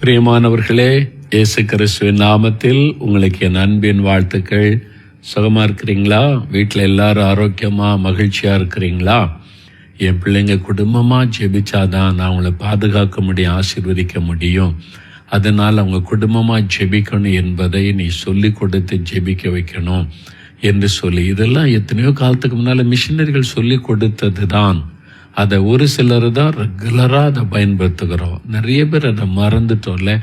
பிரியமானவர்களே, இயேசு கிறிஸ்துவின் நாமத்தில் உங்களுக்கு என் அன்பின் வாழ்த்துக்கள். சுகமா இருக்கிறீங்களா? வீட்டில் எல்லாரும் ஆரோக்கியமா மகிழ்ச்சியா இருக்கிறீங்களா? என் பிள்ளைங்க குடும்பமா ஜெபிச்சாதான் நான் அவங்கள பாதுகாக்க முடியும், ஆசீர்வதிக்க முடியும். அதனால் அவங்க குடும்பமா ஜெபிக்கணும் என்பதை நீ சொல்லி கொடுத்து ஜெபிக்க வைக்கணும் என்று சொல்லி, இதெல்லாம் எத்தனையோ காலத்துக்கு முன்னால மிஷினரிகள் சொல்லி கொடுத்தது தான். அதை ஒரு சிலர் தான் ரெகுலராக அதை பயன்படுத்துகிறோம். நிறைய பேர் அதை மறந்துட்டோம்ல.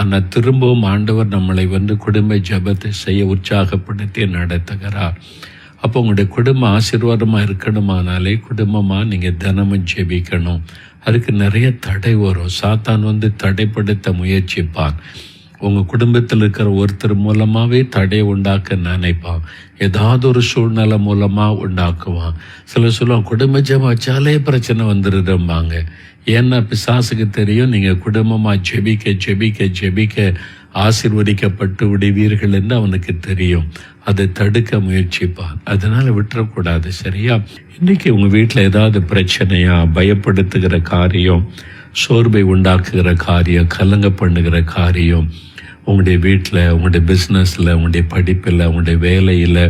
ஆனால் திரும்பவும் ஆண்டவர் நம்மளை குடும்ப ஜெபத்தை செய்ய உற்சாகப்படுத்தி நடத்துகிறார். அப்போ உங்களுடைய குடும்பம் ஆசீர்வாதமாக இருக்கணுமானாலே குடும்பமாக நீங்கள் தினமும் ஜெபிக்கணும். அதுக்கு நிறைய தடை வரும். சாத்தான் தடைப்படுத்த முயற்சிப்பான். உங்கள் குடும்பத்தில் இருக்கிற ஒருத்தர் மூலமாகவே தடையை உண்டாக்க நினைப்பான். ஏதாவது ஒரு சூழ்நிலை மூலமாக உண்டாக்குவான். சொல்லுவான், குடும்ப ஜெபம் வச்சாலே பிரச்சனை வந்துடுதும்பாங்க. ஏன்னா பிசாசுக்கு தெரியும் நீங்கள் குடும்பமாக ஜெபிக்க ஜெபிக்க ஜெபிக்க ஆசீர்வதிக்கப்பட்டு விடுவீர்கள் என்று அவனுக்கு தெரியும். அதை தடுக்க முயற்சிப்பான். அதனால விட்டுறக்கூடாது. சரியா? இன்னைக்கு உங்கள் வீட்டில் ஏதாவது பிரச்சனையா, பயப்படுத்துகிற காரியம், சோர்வை உண்டாக்குகிற காரியம், கலங்க பண்ணுகிற காரியம், உங்களுடைய வீட்டில், உங்களுடைய பிஸ்னஸில், உங்களுடைய படிப்பில், உங்களுடைய வேலையில்,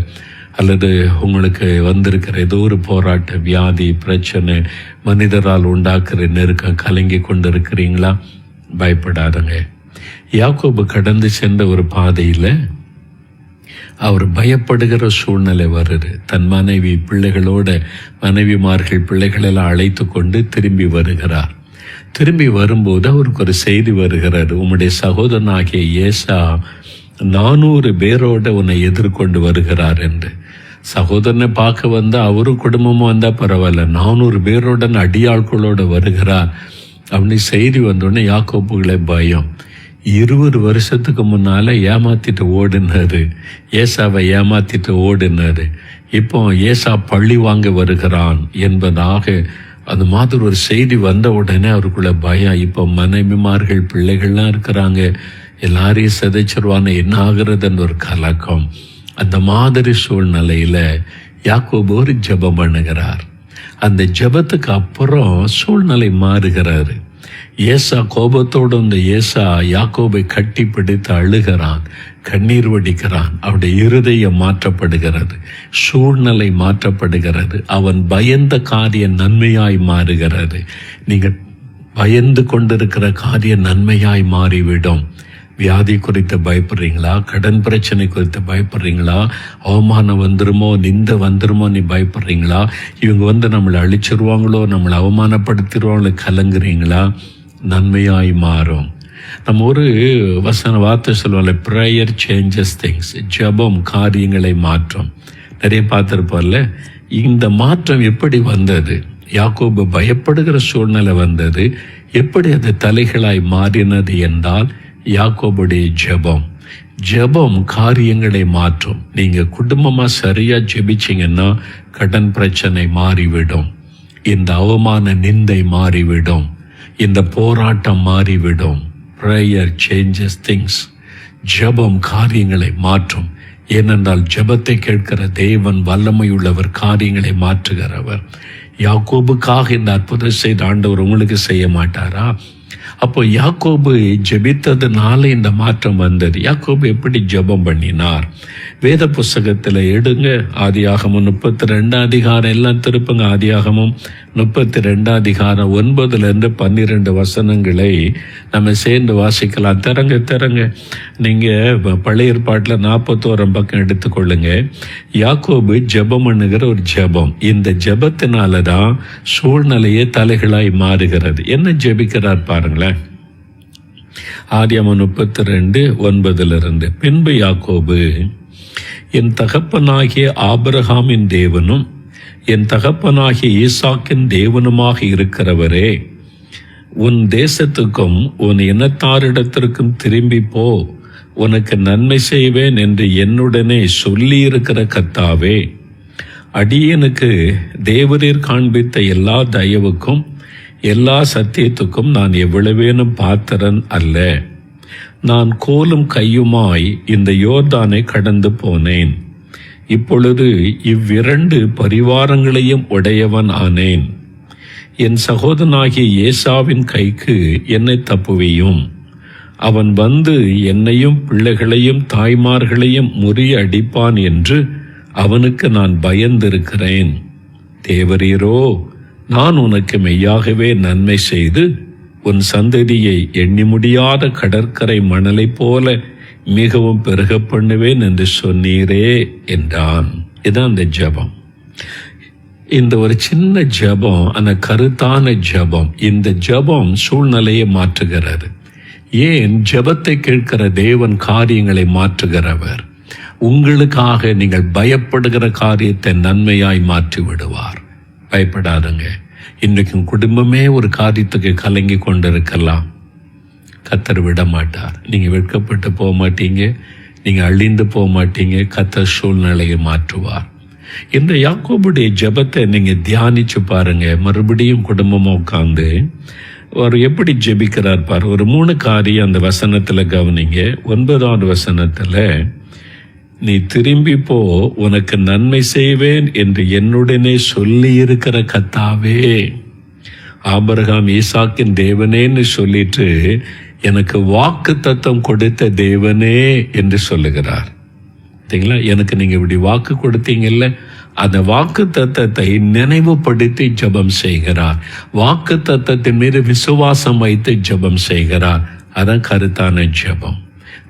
அல்லது உங்களுக்கு வந்திருக்கிற ஏதோ ஒரு போராட்ட, வியாதி, பிரச்சனை, மனிதரால் உண்டாக்குற நெருக்கம், கலங்கி கொண்டு இருக்கிறீங்களா? பயப்படாதங்க. யாக்கோபு கடந்து சென்ற ஒரு பாதையில் அவர் பயப்படுகிற சூழ்நிலை வருது. தன் மனைவி பிள்ளைகளோட, மனைவிமார்கள் பிள்ளைகளெல்லாம் அழைத்து கொண்டு திரும்பி வருகிறார். திரும்பி வரும்போது அவருக்கு ஒரு செய்தி வருகிறது. உம்முடைய சகோதரனாகிய ஏசா 400 பேரோட உன்னை எதிர்கொண்டு வருகிறார் என்று. சகோதரனை பார்க்க வந்தா அவரும் குடும்பமும் வந்தா பரவாயில்ல, 400 பேரோட அடியாட்களோட வருகிறார் அப்படின்னு செய்தி வந்தோடனே யாக்கோபுகளை பயம். 20 வருஷத்துக்கு முன்னால ஏமாத்திட்டு ஓடினாரு, ஏசாவை ஏமாத்திட்டு ஓடினாரு. இப்போ ஏசா பழி வாங்க வருகிறான் என்பதாக அது மாதிரி ஒரு செய்தி வந்த உடனே அவருக்குள்ள பயம். இப்போ மனைவிமார்கள் பிள்ளைகள்லாம் இருக்கிறாங்க, எல்லாரையும் சிதைச்சிருவான்னு என்ன ஆகுறதுன்னு ஒரு கலக்கம். அந்த மாதிரி சூழ்நிலையில யாக்கோபு ஒரு ஜெபம் பண்ணுகிறார். அந்த ஜெபத்துக்கு அப்புறம் சூழ்நிலை மாறுகிறாரு. ஏசா கோபத்தோடு அந்த ஏசா யாக்கோபை கட்டி பிடித்து அழுகிறான், கண்ணீர் வடிக்கிறான். அவருடைய இருதயம் மாற்றப்படுகிறது, சூழ்நிலை மாற்றப்படுகிறது. அவன் பயந்த காரியம் நன்மையாய் மாறுகிறது. நீங்கள் பயந்து கொண்டிருக்கிற காரியம் நன்மையாய் மாறிவிடும். வியாதி குறித்து பயப்படுறீங்களா? கடன் பிரச்சனை குறித்து பயப்படுறீங்களா? அவமானம் வந்துருமோ, நிந்த வந்துருமோ நீ பயப்படுறீங்களா? இவங்க நம்மளை அழிச்சிருவாங்களோ, நம்மளை அவமானப்படுத்திடுவாங்களோ கலங்குறீங்களா? நன்மையாய் மாறும். நம்ம ஒரு வார்த்தை சொல்லுவோம்ல, ப்ரேயர் சேஞ்சஸ் திங்ஸ். ஜெபம் காரியங்களை மாற்றும். நிறைய பார்த்துருப்போம்ல. இந்த மாற்றம் எப்படி வந்தது? யாக்கோபு பயப்படுகிற சூழ்நிலை வந்தது. எப்படி அது தலைகளாய் மாறினது என்றால் யாக்கோபுடைய ஜெபம் காரியங்களை மாற்றும். நீங்க குடும்பமா சரியா ஜெபிச்சீங்கன்னா கடன் பிரச்சனை மாறிவிடும், இந்த அவமான நிந்தை மாறிவிடும், இந்த போராட்டம் மாறிவிடும். Prayer changes things. ஜெபம் காரியங்களை மாற்றும். ஏனென்றால் ஜெபத்தை கேட்கிற தேவன் வல்லமையுள்ளவர், காரியங்களை மாற்றுகிறவர். யாக்கோபுக்காக இந்த அற்புதம் செய்த ஆண்டவர் உங்களுக்கு செய்ய மாட்டாரா? அப்போ யாக்கோபு ஜெபித்ததுனால இந்த மாற்றம் வந்தது. யாக்கோபு எப்படி ஜெபம் பண்ணினார்? வேத புஸ்தகத்தில் எடுங்க, ஆதியாகமம் 32 அதிகாரம், எல்லாம் திருப்புங்க. ஆதியாகமம் 32 அதிகாரம் 9 12 வசனங்களை நம்ம சேர்ந்து வாசிக்கலாம். திறங்க. நீங்கள் பழைய ஏற்பாட்டில் 41 பக்கம் எடுத்துக்கொள்ளுங்க. யாக்கோபு ஜெபம் பண்ணுகிற ஒரு ஜெபம். இந்த ஜெபத்தினால தான் சூழ்நிலையே தலைகளாய் மாறுகிறது. என்ன ஜெபிக்கிறார் பாருங்களேன். ஆதியாகமம் 32:9 பின்பு யாக்கோபு, என் தகப்பனாகிய ஆபிரகாமின் தேவனும் என் தகப்பனாகிய ஈசாக்கின் தேவனுமாக இருக்கிறவரே, உன் தேசத்துக்கும் உன் இனத்தாரிடத்திற்கும் திரும்பி போ, உனக்கு நன்மை செய்வேன் என்று என்னுடனே சொல்லியிருக்கிற கர்த்தாவே, அடியனுக்கு தேவரீர் காண்பித்த எல்லா தயவுக்கும் எல்லா சத்தியத்துக்கும் நான் எவ்வளவேனும் பாத்திரன் அல்ல. நான் கோலும் கையுமாய் இந்த யோர்தானை கடந்து போனேன். இப்பொழுது இவ்விரண்டு பரிவாரங்களையும் உடையவன் ஆனேன். என் சகோதரனாகிய ஏசாவின் கைக்கு என்னை தப்புவியும். அவன் வந்து என்னையும் பிள்ளைகளையும் தாய்மார்களையும் முறியடிப்பான் என்று அவனுக்கு நான் பயந்திருக்கிறேன். தேவரீரோ, நான் உனக்கு மெய்யாகவே நன்மை செய்து உன் சந்ததியை எண்ணி முடியாத கடற்கரை மணலை போல மிகவும் பெருக பண்ணுவேன் என்று சொன்னீரே என்றான். இதான் அந்த ஜெபம். இந்த ஒரு சின்ன ஜெபம், அந்த கருத்தான ஜெபம், இந்த ஜெபம் சூழ்நிலையை மாற்றுகிறது. ஏன்? ஜெபத்தை கேட்கிற தேவன் காரியங்களை மாற்றுகிறவர். உங்களுக்காக நீங்கள் பயப்படுகிற காரியத்தை நன்மையாய் மாற்றி விடுவார். பயப்படாதுங்க. இன்றைக்கு குடும்பமே ஒரு காரியத்துக்கு கலங்கி கொண்டிருக்கலாம். கர்த்தர் விட மாட்டார். நீங்க வெட்கப்பட்டு போக மாட்டீங்க, நீங்க அழிந்து போக மாட்டீங்க. கர்த்தர் சூழ்நிலையை மாற்றுவார். இந்த யாக்கோபுடைய ஜெபத்தை நீங்க தியானிச்சு பாருங்க. மறுபடியும் குடும்பமா உட்கார்ந்து அவர் எப்படி ஜெபிக்கிறார் பாரு. ஒரு 3 காரியம் அந்த வசனத்துல கவனிங்க. 9வது வசனத்துல, நீ திரும்பி போ, உனக்கு நன்மை செய்வேன் என்று என்னுடனே சொல்லி இருக்கிற கர்த்தாவே, ஆபிரகாம் ஈசாக்கின் தேவனேன்னு சொல்லிட்டு எனக்கு வாக்குத்தத்தம் கொடுத்த தேவனே என்று சொல்லுகிறார். சரிங்களா? எனக்கு நீங்க இப்படி வாக்கு கொடுத்தீங்கல்ல, அந்த வாக்கு தத்தத்தை நினைவுபடுத்தி ஜெபம் செய்கிறார். வாக்கு தத்தத்தின் மீது விசுவாசம் வைத்து ஜெபம் செய்கிறார். அதான் கருத்தான ஜெபம்.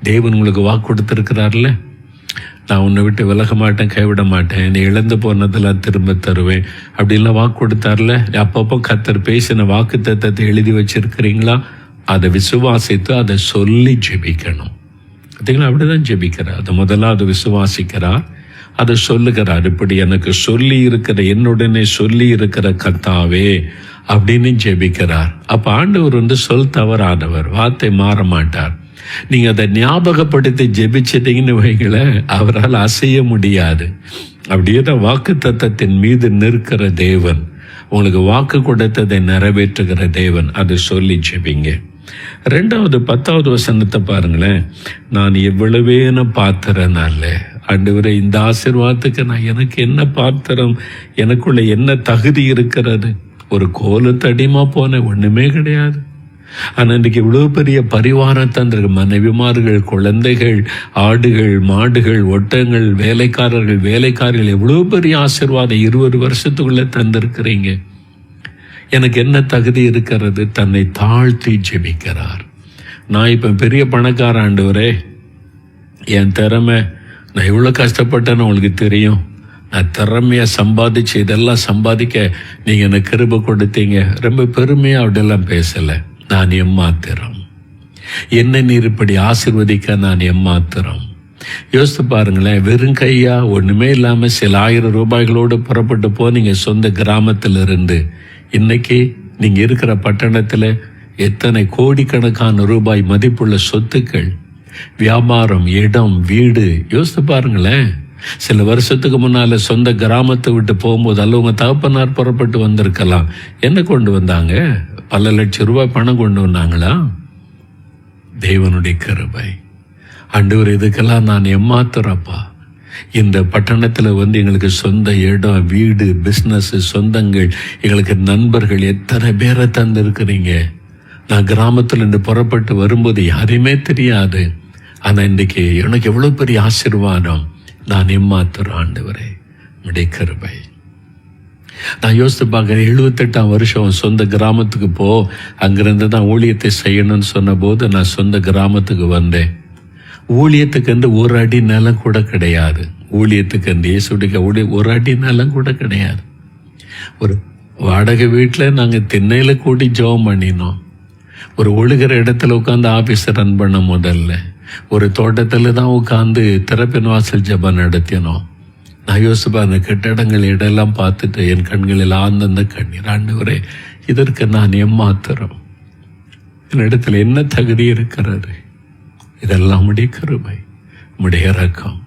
தேவன் உங்களுக்கு வாக்கு கொடுத்திருக்கிறார்ல, நான் உன்னை விட்டு விலக மாட்டேன், கைவிட மாட்டேன், நீ இழந்து போனதெல்லாம் திரும்ப தருவேன் அப்படின்லாம் வாக்கு கொடுத்தார்ல. அப்பப்போ கர்த்தர் பேசின வாக்கு தத்தத்தை எழுதி வச்சிருக்கிறீங்களா? அதை விசுவாசித்து அதை சொல்லி ஜெபிக்கணும். பார்த்தீங்களா? அப்படிதான் ஜெபிக்கிறார். அதை முதலாவது விசுவாசிக்கிறார், அதை சொல்லுகிறார். இப்படி எனக்கு சொல்லி இருக்கிற, என்னுடனே சொல்லி இருக்கிற கர்த்தாவே அப்படின்னு ஜெபிக்கிறார். அப்ப ஆண்டவர் வந்து சொல் தவறானவர், வார்த்தை மாற மாட்டார். நீங்க அதை ஞாபகப்படுத்தி ஜெபிச்சிட்டீங்கன்னு வைங்கள, அவரால் அசைய முடியாது. அப்படியே தான் வாக்கு தத்தத்தின் மீது நிற்கிற தேவன், உங்களுக்கு வாக்கு கொடுத்ததை நிறைவேற்றுகிற தேவன். அதை சொல்லி ஜெபிங்க. 2வது 10வது வசனத்தை பாருங்களேன். நான் எவ்வளவேன பாத்திரனால, ஆண்டவரே இந்த ஆசீர்வாதத்துக்கு நான் எனக்கு என்ன பாத்திரம், எனக்குள்ள என்ன தகுதி இருக்கிறது? ஒரு கோலத்தடிமா போன ஒண்ணுமே கிடையாது. ஆனா இன்னைக்கு இவ்வளவு பெரிய பரிவாரம் தந்திருக்கு. மனைவிமார்கள், குழந்தைகள், ஆடுகள், மாடுகள், ஒட்டங்கள், வேலைக்காரர்கள், எவ்வளவு பெரிய ஆசீர்வாதம் 20 வருஷத்துக்குள்ள தந்திருக்கிறீங்க. எனக்கு என்ன தகுதி இருக்கிறது? தன்னை தாழ்த்தி ஜெபிக்கிறார். நான் இப்ப பெரிய பணக்கார ஆண்டவரே, என் திறமை, நான் எவ்வளவு கஷ்டப்பட்டேன்னு உங்களுக்கு தெரியும். நான் திறமையா சம்பாதிச்சு இதெல்லாம் சம்பாதிக்க நீங்க எனக்கு கிருபை கொடுத்தீங்க. ரொம்ப பெருமையா அப்படியெல்லாம் பேசல. நான் எம்மாத்திரம். என்ன நீர் இப்படி ஆசீர்வதிக்க நான் எம்மாத்திரம். யோசித்து பாருங்களேன். வெறும் கையா ஒண்ணுமே இல்லாம சில 1000 ரூபாய்களோடு புறப்பட்டு போனீங்க சொந்த கிராமத்துல இருந்து. இன்னைக்கு நீங்க இருக்கிற பட்டணத்துல எத்தனை கோடிக்கணக்கான ரூபாய் மதிப்புள்ள சொத்துக்கள், வியாபாரம், இடம், வீடு. யோசித்து பாருங்களேன். சில வருஷத்துக்கு முன்னால சொந்த கிராமத்தை விட்டு போகும்போது அல்ல உங்க தகப்பனார் புறப்பட்டு வந்திருக்கலாம். என்ன கொண்டு வந்தாங்க? பல லட்சம் ரூபாய் பணம் கொண்டு வந்தாங்களா? தேவனுடைய கிருபை. ஆண்டவர், இதுக்கெல்லாம் நான் எம்மாத்திரப்பா. இந்த பட்டணத்துல வந்து எங்களுக்கு சொந்த இடம், வீடு, பிசினஸ், சொந்தங்கள், எங்களுக்கு நண்பர்கள், எத்தனை பேரை தந்திருக்கிறீங்க. நான் கிராமத்துல இருந்து புறப்பட்டு வரும்போது யாரையுமே தெரியாது. ஆனா இன்னைக்கு எனக்கு எவ்வளவு பெரிய ஆசீர்வாதம். நான் எம்மாத்திரம் ஆண்டவரே, உம்முடைய கிருபை. நான் யோசித்து பார்க்கிறேன். 78ஆம் வருஷம் சொந்த கிராமத்துக்கு போ, அங்கிருந்து தான் ஊழியத்தை செய்யணும்னு சொன்ன போது நான் சொந்த கிராமத்துக்கு வந்தேன். ஊழியத்துக்கு வந்து ஒரு அடி நிலம் கூட கிடையாது. ஊழியத்துக்கு வந்து இயேசுடைய ஒரு அடி நிலம் கூட கிடையாது. ஒரு வாடகை வீட்டில் நாங்கள் திண்ணையில கூடி ஜெபம் பண்ணினோம். ஒரு ஒழுகிற இடத்துல உட்காந்து ஆபீஸ் ரன் பண்ண, முதல்ல ஒரு தோட்டத்துல தான் உட்காந்து திறப்பின் வாசல் ஜெபம் நடத்தினோம். நான் யோசிப்பா, அந்த கட்டிடங்கள் இடெல்லாம் பார்த்துட்டு என் கண்களில் ஆனந்த கண்ணீர். ஆண்டவரே, இதற்கு நான் எம்மாத்திரம், என்னிடத்துல என்ன தகுதி இருக்கிறது? இதெல்லாம் உம்முடைய கிருபை, உம்முடைய இரக்கம்.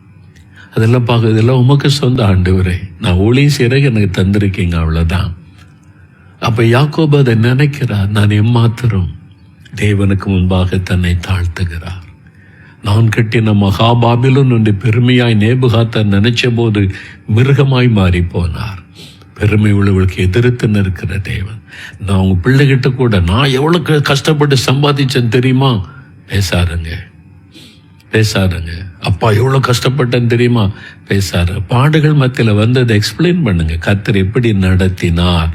அதெல்லாம் பார்க்க, இதெல்லாம் உமக்கு சொந்த ஆண்டவரே. நான் ஊழியம் செய்யற எனக்கு தந்திருக்கீங்க, அவ்வளவுதான். அப்ப யாக்கோபு அதை நினைக்கிறார். நான் எம்மாத்திரம். தேவனுக்கு முன்பாக தன்னை தாழ்த்துகிறார். நான் கட்டின மகாபாபிலோன் என்று பெருமையாய் நேபுகாத்தார் நினைச்ச போது மிருகமாய் மாறி போனார். பெருமை உள்ளவர்களுக்கு எதிர்த்து நிற்கிற தேவன். நான் உங்க பிள்ளைகிட்ட கூட நான் எவ்வளவு கஷ்டப்பட்டு சம்பாதிச்சேன் தெரியுமா பேசாருங்க. அப்பா எவ்வளவு கஷ்டப்பட்டேன்னு தெரியுமா? பேசாரு. பாடுகள் மத்தியில வந்து அதை எக்ஸ்பிளைன் பண்ணுங்க. கர்த்தர் எப்படி நடத்தினார்,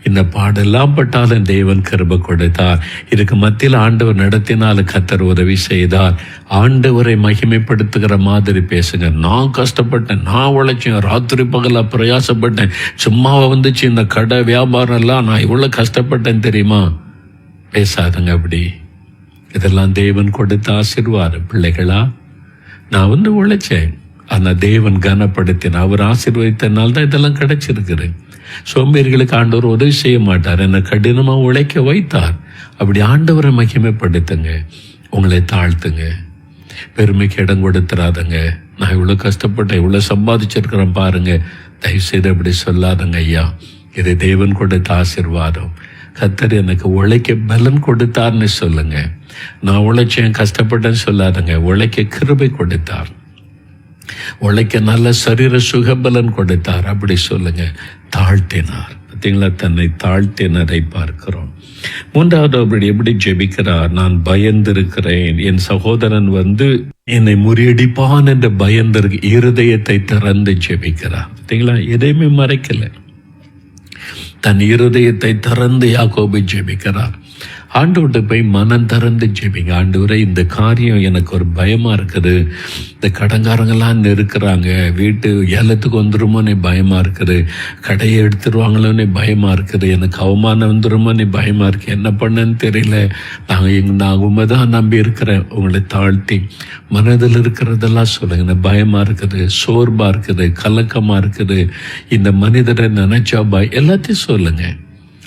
இந்த பாடெல்லாம் பட்டாலும் தேவன் கிருபை கொடுத்தார், இதுக்கு மத்தியில் ஆண்டவர் நடத்தினாலும் கர்த்தர் உதவி செய்தார். ஆண்டவரை மகிமைப்படுத்துகிற மாதிரி பேசுங்க. நான் கஷ்டப்பட்டேன், நான் உழைச்சேன், ராத்திரி பகலா பிரயாசப்பட்டேன், சும்மாவை வந்துச்சு இந்த கடை வியாபாரம் எல்லாம், நான் இவ்வளவு கஷ்டப்பட்டேன் தெரியுமா? பேசாதுங்க அப்படி. இதெல்லாம் தேவன் கொடுத்த ஆசீர்வாதம். பிள்ளைகளா, நான் உழைச்சேன், ஆனா தேவன் கனப்படுத்தின, அவர் ஆசீர்வதித்தனால தான் இதெல்லாம் கிடைச்சிருக்குது. சோம்பேறிகளுக்கு ஆண்டவர் உதவி செய்ய மாட்டார், என்னை கடினமா உழைக்க வைத்தார். அப்படி ஆண்டவரை மகிமைப்படுத்துங்க, உங்களை தாழ்த்துங்க, பெருமைக்கு இடம் கொடுத்துறாதங்க. நான் இவ்வளவு கஷ்டப்பட்டேன், இவ்வளவு சம்பாதிச்சிருக்கிறேன் பாருங்க, தயவு செய்து அப்படி சொல்லாதங்க ஐயா. இது தேவன் கொடுத்த ஆசீர்வாதம். கர்த்தர் எனக்கு உழைக்க பலன் கொடுத்தார்னு சொல்லுங்க. நான் உழைச்சேன், கஷ்டப்பட்டேன்னு சொல்லாதங்க. உழைக்க கிருபை கொடுத்தார், உழைக்க நல்ல சரீர சுகபலன் கொடுத்தார், அப்படி சொல்லுங்க. தாழ்த்தினார். பார்த்தீங்களா, தன்னை தாழ்த்தினரை பார்க்கிறோம். மூன்றாவது அப்படி எப்படி ஜெபிக்கிறார்? நான் பயந்திருக்கிறேன், என் சகோதரன் என்னை முறியடிப்பான் என்று பயந்திருக்கு, இருதயத்தை திறந்து ஜெபிக்கிறார். பார்த்தீங்களா, எதையுமே மறைக்கல, தன் இருதயத்தை திறந்து யாக்கோபு ஜெபிக்கிறார். ஆண்டவர்கிட்ட போய் மனம் திறந்து ஜெபிங்க. ஆண்டவரே, இந்த காரியம் எனக்கு ஒரு பயமா இருக்குது, இந்த கடங்காரங்கெல்லாம் இருக்கிறாங்க, வீட்டு ஏலத்துக்கு வந்துருமோன்னு பயமா இருக்குது, கடையை எடுத்துருவாங்களோன்னு பயமா இருக்குது, எனக்கு அவமானம் வந்துருமோன்னு பயமா இருக்கு, என்ன பண்ணன்னு தெரியல, நான் உண்மைதான் நம்பி இருக்கிறேன். உங்களை தாழ்த்தி மனதில் இருக்கிறதெல்லாம் சொல்லுங்க. பயமா இருக்குது, சோர்வா இருக்குது, கலக்கமா இருக்குது, இந்த மனிதரை நினைச்சா எல்லாத்தையும் சொல்லுங்க.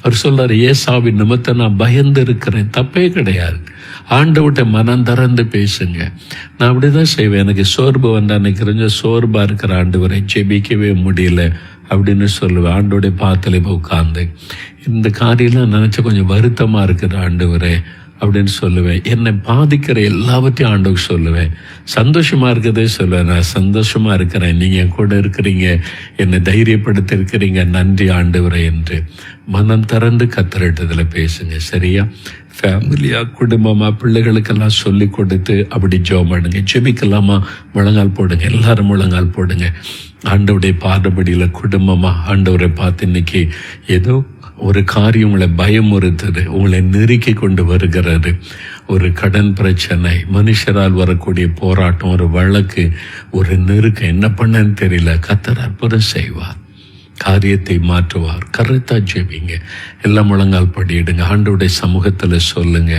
அவர் சொல்றாரு, ஏசாவின் நிமித்தம் நான் பயந்து இருக்கிறேன். தப்பே கிடையாது. ஆண்டவர்கிட்ட மனம் திறந்து பேசுங்க. நான் அப்படிதான் செய்வேன். எனக்கு சோர்வு வந்தா, அன்னைக்கு கொஞ்சம் சோர்வா இருக்கிற ஆண்டவரை ஜெபிக்கவே முடியல அப்படின்னு சொல்லுவேன். ஆண்டோடைய பாத்துல உட்கார்ந்து இந்த காரியெல்லாம் நினைச்ச கொஞ்சம் வருத்தமா இருக்குது ஆண்டவரே அப்படின்னு சொல்லுவேன். என்னை பாதிக்கிற எல்லாவற்றையும் ஆண்டவருக்கு சொல்லுவேன். சந்தோஷமா இருக்கிறதே சொல்லுவேன், நான் சந்தோஷமா இருக்கிறேன், நீங்க என் கூட இருக்கிறீங்க, என்னை தைரியப்படுத்தி இருக்கிறீங்க, நன்றி ஆண்டவரே என்று மனம் திறந்து கத்தரிட்டதுல பேசுங்க. சரியா? ஃபேமிலியா, குடும்பமா, பிள்ளைகளுக்கெல்லாம் சொல்லி கொடுத்து அப்படி ஜெபம் பண்ணுங்க. ஜெபிக்கலாமா? முழங்கால் போடுங்க, எல்லாரும் முழங்கால் போடுங்க. ஆண்டவருடைய பாதபடியில குடும்பமா ஆண்டவரை பார்த்து, இன்னைக்கு ஏதோ ஒரு காரியம் உங்களை பயமுறுத்துது, உங்களை நெருக்கி கொண்டு வருகிறது, ஒரு கடன் பிரச்சனை, மனுஷரால் வரக்கூடிய போராட்டம், ஒரு வழக்கு, ஒரு நெருக்கம், என்ன பண்ணன்னு தெரியல. கர்த்தர் அற்புதம் செய்வார், காரியத்தை மாற்றுவார். கருத்தா ஜெபிங்க, எல்லாம் முழங்கால் படியிடுங்க, ஆண்டவருடைய சமூகத்துல சொல்லுங்க.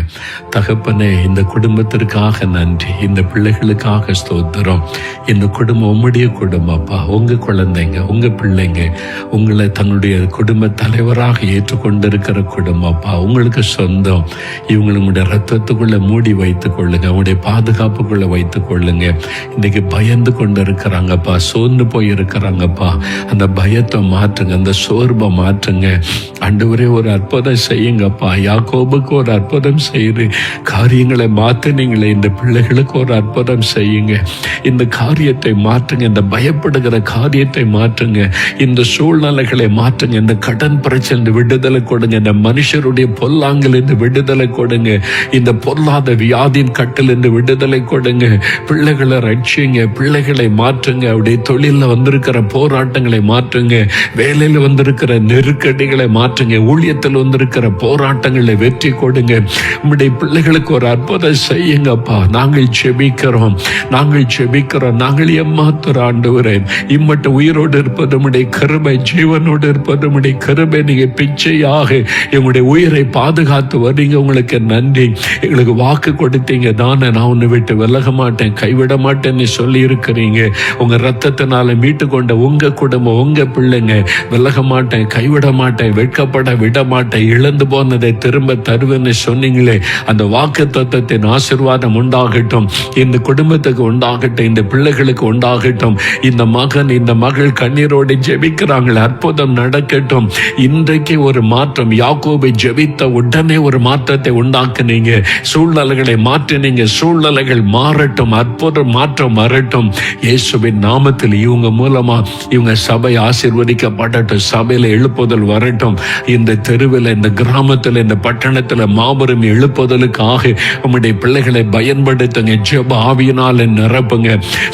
தகப்பனே, இந்த குடும்பத்திற்காக நன்றி, இந்த பிள்ளைகளுக்காக ஸ்தோத்திரம். இந்த குடும்பம் உம்முடைய குடும்பப்பா, உங்க குழந்தைங்க, உங்க பிள்ளைங்க, உங்களை தன்னுடைய குடும்ப தலைவராக ஏற்றுக்கொண்டிருக்கிற குடும்பப்பா, உங்களுக்கு சொந்தம். இவங்களை உங்களுடைய ரத்தத்துக்குள்ள மூடி வைத்துக் கொள்ளுங்க, உங்களுடைய பாதுகாப்புக்குள்ள வைத்துக் கொள்ளுங்க. இன்னைக்கு பயந்து கொண்டு இருக்கிறாங்கப்பா, சோர்ந்து போய் இருக்கிறாங்கப்பா, அந்த பயத்தை மாற்றுங்க, அந்த சோர்வை மாற்றுங்க. ஆண்டவரே, ஒரு அற்புதம் செய்யுங்கப்பா. யாக்கோபுக்கு ஒரு அற்புதம் செய்து காரியங்களை மாற்றினீங்களே, இந்த பிள்ளைகளுக்கு ஒரு அற்புதம் செய்யுங்க. இந்த காரியத்தை மாற்றுங்க, இந்த பயப்படுகிற காரியத்தை மாற்றுங்க, இந்த சூழ்நிலைகளை மாற்றுங்க. இந்த கடன் பிரச்சனை விடுதலை கொடுங்க, இந்த மனுஷருடைய பொல்லாங்கிலிருந்து விடுதலை கொடுங்க, இந்த பொல்லாத வியாதியின் கட்டிலிருந்து விடுதலை கொடுங்க. பிள்ளைகளை ரட்சிங்க, பிள்ளைகளை மாற்றுங்க. அவருடைய தொழில வந்திருக்கிற போராட்டங்களை மாற்றுங்க, வேலையில் வந்திருக்கிற நெருக்கடிகளை மாற்றுங்க, ஊழியத்தில் வந்திருக்கிற போராட்டங்களை வெற்றி கொடுங்க. உம்முடைய பிள்ளைகளுக்கு ஒரு அற்புதம் செய்யுங்கப்பா. நாங்கள் ஜெபிக்கிறோம், நாங்கள் ஏமாத்துற ஆண்டவரே, இம்மட்ட உயிரோடு இருப்பது உம்முடைய கிருபை, ஜீவனோடு இருப்பது உம்முடைய கிருபை. நீங்க பிச்சையாக எங்களுடைய உயிரை பாதுகாத்து வரீங்க, உங்களுக்கு நன்றி. எங்களுக்கு வாக்கு கொடுத்தீங்க தானே, நான் உன்னை விட்டு விலக மாட்டேன், கைவிட மாட்டேன்னு சொல்லி இருக்கிறீங்க. உங்க ரத்தத்தினால மீட்டு கொண்ட உங்க குடும்பம், உங்க பிள்ளைங்க, விலக மாட்டேன், கைவிட மாட்டேன், வெட்கப்பட விட மாட்டேன், இழந்து போனதை திரும்ப தருவேன்னு சொன்னீங்களே, அந்த வாக்கு தத்தத்தின் ஆசீர்வாதம் உண்டாகட்டும், இந்த குடும்பத்துக்கு உண்டாகட்டும், இந்த பிள்ளைகளுக்கு உண்டாகட்டும். இந்த மகன், இந்த மகள் கண்ணீரோடு ஜெபிக்கிறாங்களே, அற்புதம் நடக்கட்டும். இன்றைக்கு ஒரு மாற்றம். யாக்கோபை ஜெபித்த உடனே ஒரு மாற்றத்தை உண்டாக்குனீங்க, சூழ்நிலைகளை மாற்றினீங்க. சூழ்நிலைகள் மாறட்டும், அற்புதம் மாற்றம் வரட்டும். இயேசுவின் நாமத்தில் இவங்க மூலமா இவங்க சபை ஆசீர்வதிக்க சந்திக்கப்படட்டும். சபையில எழுப்புதல் வரட்டும். இந்த தெருவில், இந்த கிராமத்தில், இந்த பட்டணத்தில் மாபெரும் எழுப்புதலுக்காக உம்முடைய பிள்ளைகளை பயன்படுத்துங்க. ஜெப ஆவியினால் நிரப்புங்க.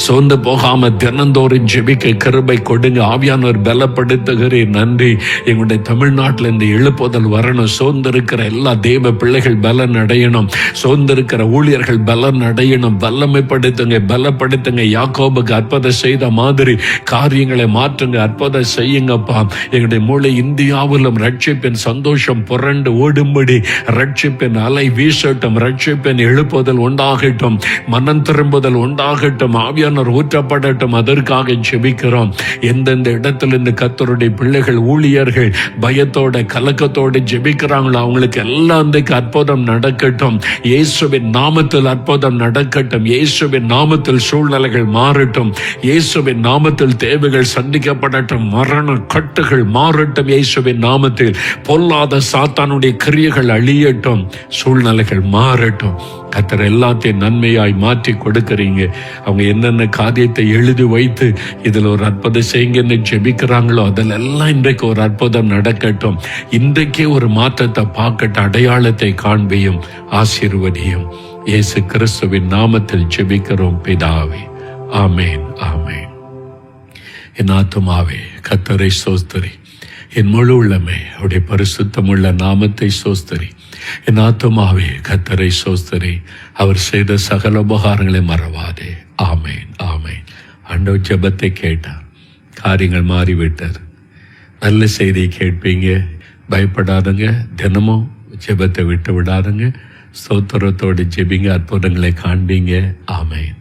சோர்ந்து போகாம தினந்தோறும் ஜெபிக்க கிருபை கொடுங்க. ஆவியானவர் பலப்படுத்துகிறேன். நன்றி. எங்களுடைய தமிழ்நாட்டில் இந்த எழுப்புதல் வரணும். சோர்ந்திருக்கிற எல்லா தேவ பிள்ளைகள் பலன் அடையணும். சோர்ந்திருக்கிற ஊழியர்கள் பலன் அடையணும். வல்லமைப்படுத்துங்க, பலப்படுத்துங்க. யாக்கோபுக்கு அற்புதம் செய்த மாதிரி காரியங்களை மாற்றுங்க, அற்புதம் செய்யுங்கப்பா. எங்களுடைய மூளை இந்தியாவிலும் ரட்சிப்பின் சந்தோஷம் புரண்டு ஓடும்படி ரட்சிப்பின் அலை வீசட்டும். ரட்சிப்பின் எழுப்புதல் உண்டாகட்டும். மனம் திரும்புதல் உண்டாகட்டும். ஆவியானவர் ஊற்றப்படட்டும். அதற்காக ஜெபிக்கிறோம். எந்தெந்த இடத்துல இந்த கர்த்தருடைய பிள்ளைகள் ஊழியர்கள் பயத்தோட கலக்கத்தோடு ஜெபிக்கிறாங்களோ அவங்களுக்கு எல்லாம் அற்புதம் நடக்கட்டும். இயேசுவின் நாமத்தில் அற்புதம் நடக்கட்டும். இயேசுவின் நாமத்தில் சூழ்நிலைகள் மாறட்டும். இயேசுவின் நாமத்தில் தேவைகள் சந்திக்கப்படட்டும். மரண கட்டுகள் மாறட்டும். இயேசுவின் நாமத்தில் பொல்லாத சாத்தானுடைய கிரியைகள் அழியட்டும். சூழ்நிலைகள் மாறட்டும். கர்த்தர் எல்லாத்தையும் நன்மையாய் மாற்றி கொடுக்கறீங்க. அவங்க என்னென்ன காரியத்தை எழுதி வைத்து இதில் ஒரு அற்புதம் செய்யுங்கன்னு ஜெபிக்கிறாங்களோ அதில் எல்லாம் இன்றைக்கு ஒரு அற்புதம் நடக்கட்டும். இன்றைக்கே ஒரு மாற்றத்தை பார்க்கட்டும். அடையாளத்தை காண்பியும், ஆசீர்வதியும். இயேசு கிறிஸ்துவின் நாமத்தில் ஜெபிக்கிறோம் பிதாவே. ஆமேன், ஆமேன். என் ஆத்துமாவே கர்த்தரை ஸ்தோத்திரி. என் முழு உள்ளமே அவருடைய பரிசுத்தமுள்ள நாமத்தை ஸ்தோத்திரி. என் ஆத்துமாவே கர்த்தரை ஸ்தோத்திரி. அவர் செய்த சகல உபகாரங்களை மறவாதே. ஆமேன், ஆமேன். ஆண்டவர் ஜெபத்தை கேட்டார். காரியங்கள் மாறிவிட்டார். நல்ல செய்தியை கேட்பீங்க. பயப்படாதங்க. தினமும் ஜெபத்தை விட்டு விடாதங்க. ஸ்தோத்திரத்தோடு ஜெபிங்க. அற்புதங்களை காண்பீங்க. ஆமேன்.